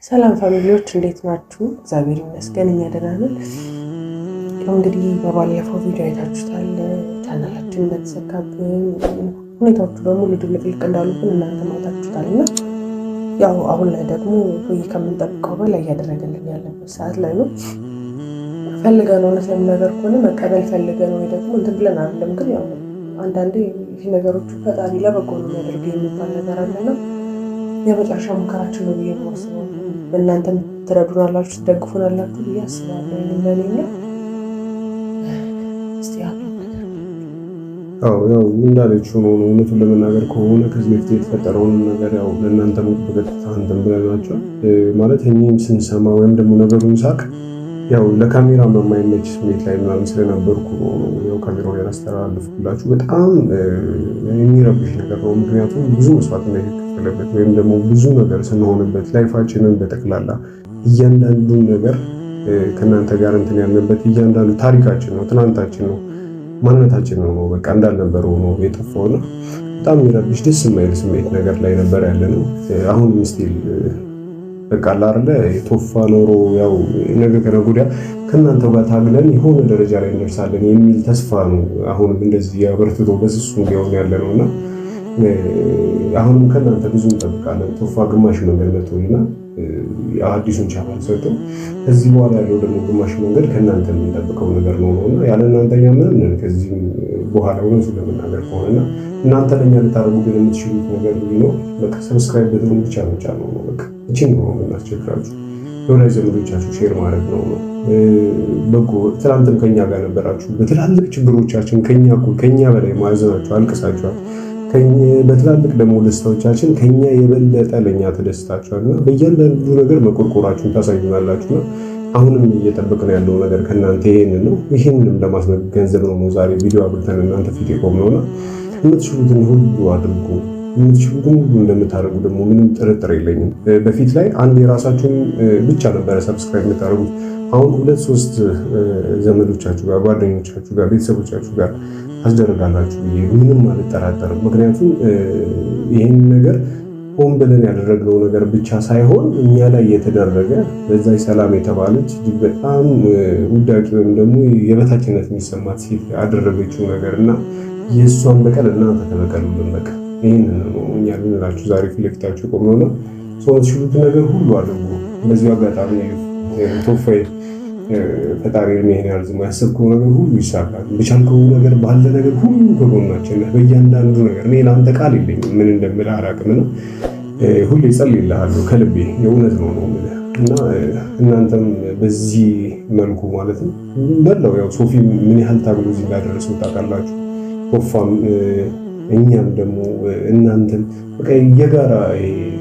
ሰላም ፋሚሊዎች እንዴት ናችሁ? እግዚአብሔር ይመስገን እኛ ደህና ነን። እንግዲህ በባለፈው ቪዲዮ አይታችሁታል። ቻናላችን እንደተዘጋብን ሁኔታዎቹ በሙሉ ድብልቅልቅ እንዳሉብን እናንተ ማታችሁታል እና ያው አሁን ላይ ደግሞ ወይ ከምንጠብቀው በላይ እያደረገልን ያለበት ሰዓት ላይ ነው። ፈልገን እውነት ለመናገር ከሆነ መቀበል ፈልገን ወይ ደግሞ እንትን ብለን አይደለም። ግን ያው አንዳንዴ ይህ ነገሮቹ ፈጣሪ ለበጎ ነው የሚያደርገው የሚባል ነገር አለና የመጨረሻ ሙከራችን ነው ብዬ ማስበው። በእናንተ ትረዱናላችሁ ትደግፉናላችሁ ብዬ አስባለሁ። ለኔና እስቲ ያው እንዳለችው ነው። እውነቱን ለመናገር ከሆነ ከዚህ በፊት የተፈጠረውን ነገር ያው ለእናንተ በቀጥታ እንትን ብለናቸው ማለት እኔም ስንሰማ ወይም ደግሞ ነገሩን ሳቅ ያው ለካሜራ የማይመች ስሜት ላይ ምናምን ስለነበርኩ ያው ካሜራውን ያላስተላልፍኩላችሁ። በጣም የሚረብሽ ነገር ነው። ምክንያቱም ብዙ መስዋዕት እንደተከፈለበት ወይም ደግሞ ብዙ ነገር ስንሆንበት ላይፋችንን በጠቅላላ እያንዳንዱን ነገር ከእናንተ ጋር እንትን ያልንበት እያንዳንዱ ታሪካችን ነው፣ ትናንታችን ነው፣ ማንነታችን ነው በቃ እንዳልነበረ ሆኖ የጠፋውና በጣም የሚረብሽ ደስ የማይል ስሜት ነገር ላይ ነበር ያለ ነው። አሁንም ስቲል በቃ አይደለ የቶፋ ኖሮ ያው ነገ ከነገ ወዲያ ከእናንተ ጋር ታግለን የሆነ ደረጃ ላይ እንደርሳለን የሚል ተስፋ ነው አሁንም እንደዚህ ያበርትቶ በስሱ ቢሆን ያለ ነውና አሁንም ከእናንተ ብዙ እንጠብቃለን። ቶፋ ግማሽ መንገድ መጥቶና አዲሱን ቻናል ሰጥቶ ከዚህ በኋላ ያለው ደግሞ ግማሽ መንገድ ከእናንተ የምንጠብቀው ነገር ነውና ያለ እናንተ ምንም ከዚህ በኋላ እውነቱን ለመናገር ከሆነና እናንተ ለኛ ልታደርጉልን የምትችሉት ነገር ቢኖር በቃ ሰብስክራይብ በትኑን ብቻ ነው በቃ እቺን ነው የምናስቸግራችሁ። ለወዳጅ ዘመዶቻችሁ ሼር ማድረግ ነው። በጎ ትናንትም ከኛ ጋር ነበራችሁ። በትላልቅ ችግሮቻችን ከኛ በላይ ማዘናችሁ አልቅሳችኋል። በትላልቅ ደግሞ ደስታዎቻችን ከኛ የበለጠ ለኛ ተደስታችኋልና በእያንዳንዱ ነገር መቆርቆራችሁን ታሳዩናላችሁና አሁንም እየጠበቅን ያለው ነገር ከእናንተ ይሄንን ነው። ይሄንንም ለማስገንዘብ ነው ዛሬ ቪዲዮ አብርተን እናንተ ፊት የቆምነውና የምትችሉትን ሁሉ አድርጉ። የምትችሉትን ሁሉ እንደምታደርጉ ደግሞ ምንም ጥርጥር የለኝም። በፊት ላይ አንድ የራሳችሁን ብቻ ነበረ ሰብስክራይብ የምታደርጉት። አሁን 2-3 ዘመዶቻችሁ ጋር፣ ጓደኞቻችሁ ጋር፣ ቤተሰቦቻችሁ ጋር አስደረጋላችሁ ብዬ ምንም አልጠራጠርም። ምክንያቱም ይህን ነገር ሆን ብለን ያደረግነው ነገር ብቻ ሳይሆን እኛ ላይ የተደረገ በዛ ሰላም የተባለች እጅግ በጣም ውዳቂ ወይም ደግሞ የበታችነት የሚሰማት ሴት ያደረገችው ነገር እና የእሷን በቀል እናንተ ተበቀሉልን። በቃ ይህንን ነው እኛ ልንላችሁ ዛሬ ፊት ለፊታችሁ የቆምነውና ሰዎች የምትችሉትን ነገር ሁሉ አድርጉ። በዚሁ አጋጣሚ ቶፋይ ፈጣሪ እድሜህን ያርዝም። ያሰብከው ነገር ሁሉ ይሳካል። በቻልከው ነገር ባለ ነገር ሁሉ ከጎናችን ነህ በእያንዳንዱ ነገር። እኔ ለአንተ ቃል የለኝም ምን እንደምልህ አላውቅምና ሁሌ እጸልይልሃለሁ ከልቤ የእውነት ነው የምልህ እና እናንተም በዚህ መልኩ ማለት ነው መላው ያው ሶፊ ምን ያህል ታግሎ እዚህ እንዳደረሰው ታውቃላችሁ። ቶፋም እኛም ደግሞ እናንተም በቃ የጋራ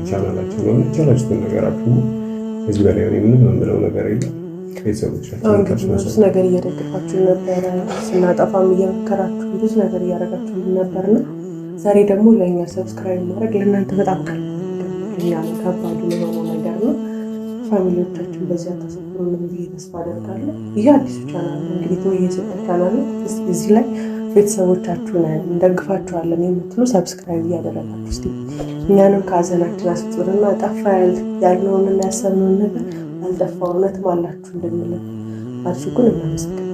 ቻናላችን ነው። ቻናላችን ነገር አድርጉ። ከዚህ በላይ ምንም የምለው ነገር የለም። ቤተሰቦቻችን ብዙ ነገር እየደገፋችሁ ነበረ፣ ስናጠፋም እየመከራችሁ ብዙ ነገር እያደረጋችሁ ነበርና ዛሬ ደግሞ ለእኛ ሰብስክራይብ ማድረግ ለእናንተ በጣም ከባዱ የሆነው ነገር ነው። ፋሚሊዎቻችን በዚህ አታሰፍሩንም ብዬ ተስፋ አደርጋለሁ። ይህ አዲሱ ቻናል እንግዲህ ቶዬ የሰጠን ቻናል ነው። እዚህ ላይ ቤተሰቦቻችሁን እንደግፋችኋለን የምትሉ ሰብስክራይብ እያደረጋችሁ እስቲ እኛንም ከሀዘናችን አስጡርና ጠፋ ያልነውንና ያሰብነውን ነገር አልጠፋ እውነትም አላችሁ እንድንለን አድርጉን። እናመሰግናለን።